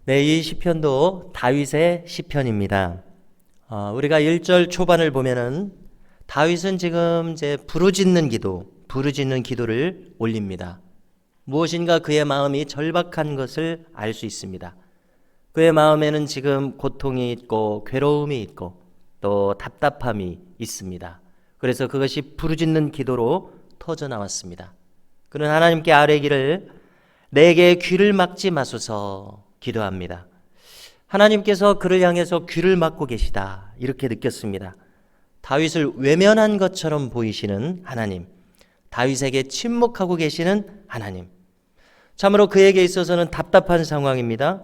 네, 이 시편도 다윗의 시편입니다. 우리가 1절 초반을 보면은 다윗은 지금 이제 부르짖는 기도를 올립니다. 무엇인가 그의 마음이 절박한 것을 알 수 있습니다. 그의 마음에는 지금 고통이 있고 괴로움이 있고 또 답답함이 있습니다. 그래서 그것이 부르짖는 기도로 터져 나왔습니다. 그는 하나님께 아뢰기를 내게 귀를 막지 마소서 기도합니다. 하나님께서 그를 향해서 귀를 막고 계시다 이렇게 느꼈습니다. 다윗을 외면한 것처럼 보이시는 하나님, 다윗에게 침묵하고 계시는 하나님, 참으로 그에게 있어서는 답답한 상황입니다.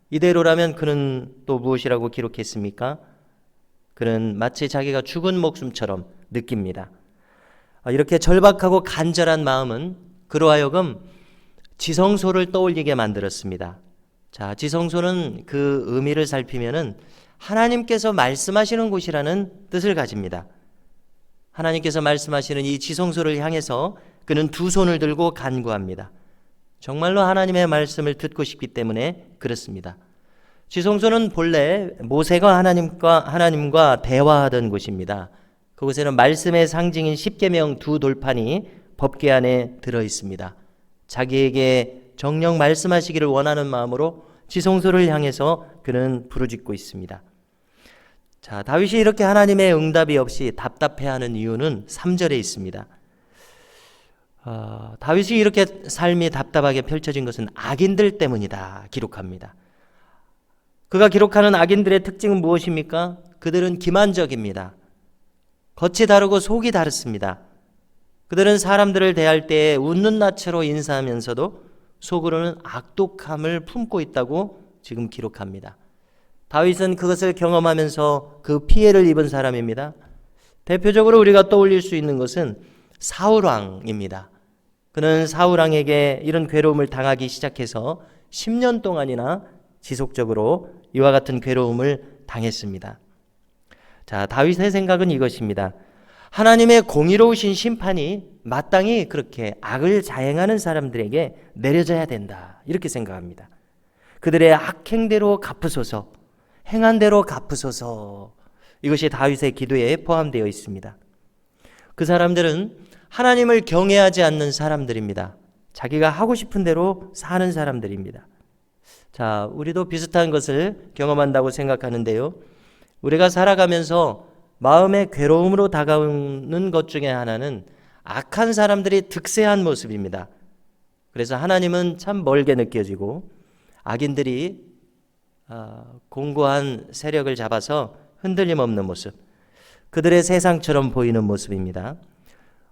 이대로라면 그는 또 무엇이라고 기록했습니까? 그는 마치 자기가 죽은 목숨처럼 느낍니다. 이렇게 절박하고 간절한 마음은 그로 하여금 지성소를 떠올리게 만들었습니다. 자, 지성소는 그 의미를 살피면은 하나님께서 말씀하시는 곳이라는 뜻을 가집니다. 하나님께서 말씀하시는 이 지성소를 향해서 그는 두 손을 들고 간구합니다. 정말로 하나님의 말씀을 듣고 싶기 때문에 그렇습니다. 지성소는 본래 모세가 하나님과 대화하던 곳입니다. 그곳에는 말씀의 상징인 십계명 두 돌판이 법궤 안에 들어 있습니다. 자기에게 정녕 말씀하시기를 원하는 마음으로 지성소를 향해서 그는 부르짖고 있습니다. 자, 다윗이 이렇게 하나님의 응답이 없이 답답해하는 이유는 3절에 있습니다. 다윗이 이렇게 삶이 답답하게 펼쳐진 것은 악인들 때문이다 기록합니다. 그가 기록하는 악인들의 특징은 무엇입니까? 그들은 기만적입니다. 겉이 다르고 속이 다릅니다. 그들은 사람들을 대할 때 웃는 낯으로 인사하면서도 속으로는 악독함을 품고 있다고 지금 기록합니다. 다윗은 그것을 경험하면서 그 피해를 입은 사람입니다. 대표적으로 우리가 떠올릴 수 있는 것은 사울왕입니다. 그는 사울왕에게 이런 괴로움을 당하기 시작해서 10년 동안이나 지속적으로 이와 같은 괴로움을 당했습니다. 자, 다윗의 생각은 이것입니다. 하나님의 공의로우신 심판이 마땅히 그렇게 악을 자행하는 사람들에게 내려져야 된다 이렇게 생각합니다. 그들의 악행대로 갚으소서, 행한 대로 갚으소서, 이것이 다윗의 기도에 포함되어 있습니다. 그 사람들은 하나님을 경외하지 않는 사람들입니다. 자기가 하고 싶은 대로 사는 사람들입니다. 자, 우리도 비슷한 것을 경험한다고 생각하는데요. 우리가 살아가면서 마음의 괴로움으로 다가오는 것 중에 하나는 악한 사람들이 득세한 모습입니다. 그래서 하나님은 참 멀게 느껴지고 악인들이 공고한 세력을 잡아서 흔들림 없는 모습, 그들의 세상처럼 보이는 모습입니다.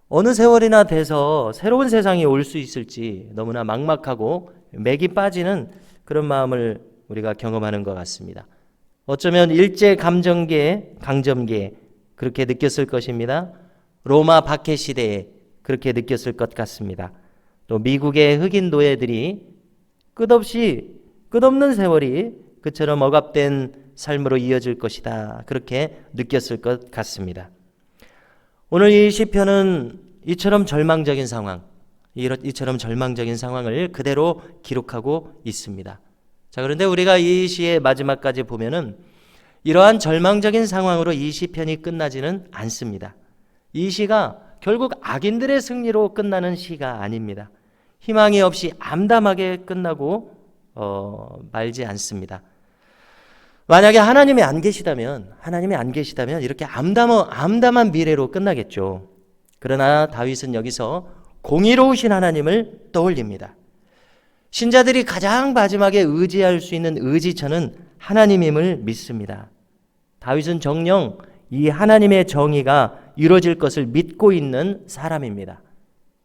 어느 세월이나 돼서 새로운 세상이 올 수 있을지 너무나 막막하고 맥이 빠지는 그런 마음을 우리가 경험하는 것 같습니다. 어쩌면 일제 강점기에 그렇게 느꼈을 것입니다. 로마 박해 시대에 그렇게 느꼈을 것 같습니다. 또 미국의 흑인 노예들이 끝없는 세월이 그처럼 억압된 삶으로 이어질 것이다 그렇게 느꼈을 것 같습니다. 오늘 이 시편은 이처럼 절망적인 상황을 그대로 기록하고 있습니다. 자, 그런데 우리가 이 시의 마지막까지 보면은 이러한 절망적인 상황으로 이 시편이 끝나지는 않습니다. 이 시가 결국 악인들의 승리로 끝나는 시가 아닙니다. 희망이 없이 암담하게 끝나고 말지 않습니다. 만약에 하나님이 안 계시다면 이렇게 암담한 미래로 끝나겠죠. 그러나 다윗은 여기서 공의로우신 하나님을 떠올립니다. 신자들이 가장 마지막에 의지할 수 있는 의지처는 하나님임을 믿습니다. 다윗은 정녕 이 하나님의 정의가 이루어질 것을 믿고 있는 사람입니다.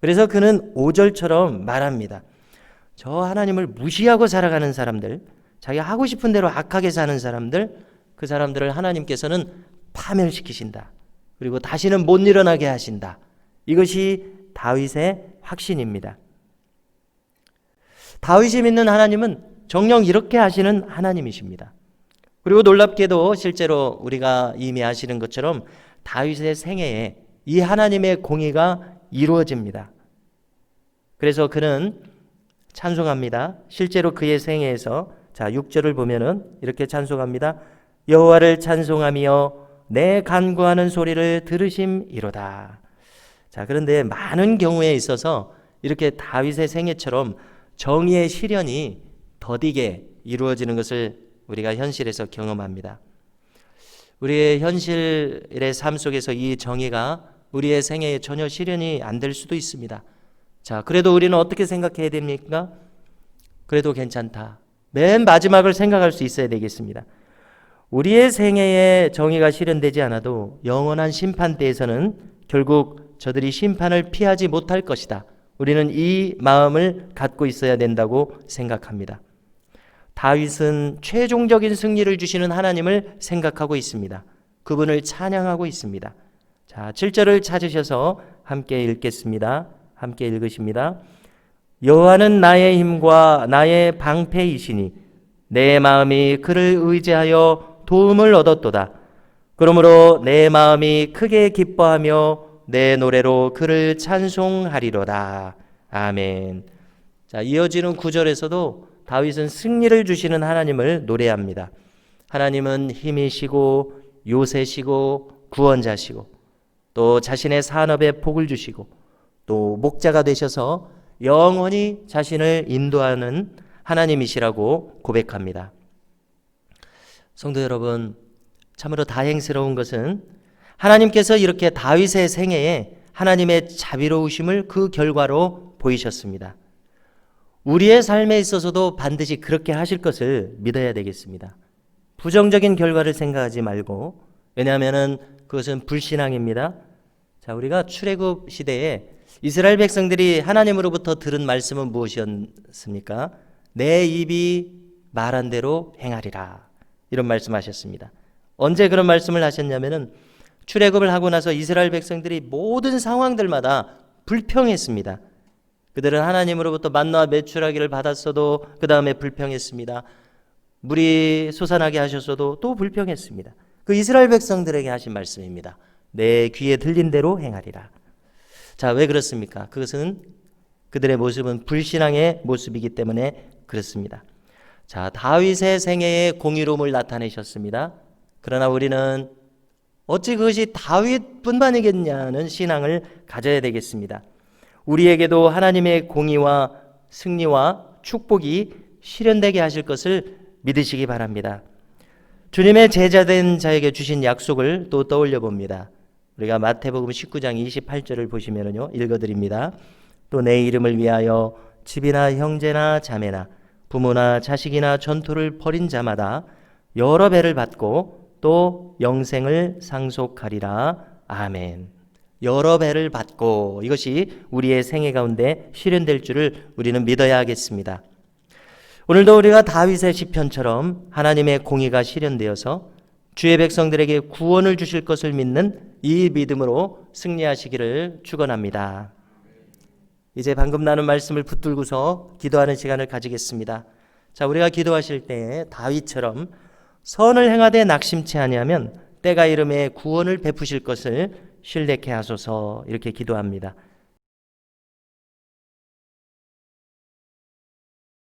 그래서 그는 5절처럼 말합니다. 저 하나님을 무시하고 살아가는 사람들, 자기가 하고 싶은 대로 악하게 사는 사람들, 그 사람들을 하나님께서는 파멸시키신다. 그리고 다시는 못 일어나게 하신다. 이것이 다윗의 확신입니다. 다윗이 믿는 하나님은 정녕 이렇게 하시는 하나님이십니다. 그리고 놀랍게도 실제로 우리가 이미 아시는 것처럼 다윗의 생애에 이 하나님의 공의가 이루어집니다. 그래서 그는 찬송합니다. 실제로 그의 생애에서 자, 6절을 보면은 이렇게 찬송합니다. 여호와를 찬송하며 내 간구하는 소리를 들으심이로다. 자, 그런데 많은 경우에 있어서 이렇게 다윗의 생애처럼 정의의 실현이 더디게 이루어지는 것을 우리가 현실에서 경험합니다. 우리의 현실의 삶 속에서 이 정의가 우리의 생애에 전혀 실현이 안 될 수도 있습니다. 자, 그래도 우리는 어떻게 생각해야 됩니까? 그래도 괜찮다. 맨 마지막을 생각할 수 있어야 되겠습니다. 우리의 생애에 정의가 실현되지 않아도 영원한 심판대에서는 결국 저들이 심판을 피하지 못할 것이다. 우리는 이 마음을 갖고 있어야 된다고 생각합니다. 다윗은 최종적인 승리를 주시는 하나님을 생각하고 있습니다. 그분을 찬양하고 있습니다. 자, 7절을 찾으셔서 함께 읽겠습니다. 함께 읽으십니다. 여호와는 나의 힘과 나의 방패이시니 내 마음이 그를 의지하여 도움을 얻었도다. 그러므로 내 마음이 크게 기뻐하며 내 노래로 그를 찬송하리로다. 아멘. 자, 이어지는 9절에서도 다윗은 승리를 주시는 하나님을 노래합니다. 하나님은 힘이시고 요새시고 구원자시고 또 자신의 산업에 복을 주시고 또 목자가 되셔서 영원히 자신을 인도하는 하나님이시라고 고백합니다. 성도 여러분, 참으로 다행스러운 것은 하나님께서 이렇게 다윗의 생애에 하나님의 자비로우심을 그 결과로 보이셨습니다. 우리의 삶에 있어서도 반드시 그렇게 하실 것을 믿어야 되겠습니다. 부정적인 결과를 생각하지 말고, 왜냐하면 그것은 불신앙입니다. 자, 우리가 출애굽 시대에 이스라엘 백성들이 하나님으로부터 들은 말씀은 무엇이었습니까? 내 입이 말한 대로 행하리라. 이런 말씀하셨습니다. 언제 그런 말씀을 하셨냐면은 출애굽을 하고 나서 이스라엘 백성들이 모든 상황들마다 불평했습니다. 그들은 하나님으로부터 만나와 메추라기를 받았어도 그 다음에 불평했습니다. 물이 솟아나게 하셨어도 또 불평했습니다. 그 이스라엘 백성들에게 하신 말씀입니다. 내 귀에 들린 대로 행하리라. 자, 왜 그렇습니까? 그것은 그들의 모습은 불신앙의 모습이기 때문에 그렇습니다. 자, 다윗의 생애에 공의로움을 나타내셨습니다. 그러나 우리는 어찌 그것이 다윗뿐만이겠냐는 신앙을 가져야 되겠습니다. 우리에게도 하나님의 공의와 승리와 축복이 실현되게 하실 것을 믿으시기 바랍니다. 주님의 제자된 자에게 주신 약속을 또 떠올려 봅니다. 우리가 마태복음 19장 28절을 보시면요, 읽어드립니다. 또 내 이름을 위하여 집이나 형제나 자매나 부모나 자식이나 전토를 벌인 자마다 여러 배를 받고 또 영생을 상속하리라. 아멘. 여러 배를 받고, 이것이 우리의 생애 가운데 실현될 줄을 우리는 믿어야 하겠습니다. 오늘도 우리가 다윗의 시편처럼 하나님의 공의가 실현되어서 주의 백성들에게 구원을 주실 것을 믿는 이 믿음으로 승리하시기를 축원합니다. 이제 방금 나눈 말씀을 붙들고서 기도하는 시간을 가지겠습니다. 자, 우리가 기도하실 때 다윗처럼 선을 행하되 낙심치 아니하면 때가 이름에 구원을 베푸실 것을 신뢰케 하소서, 이렇게 기도합니다.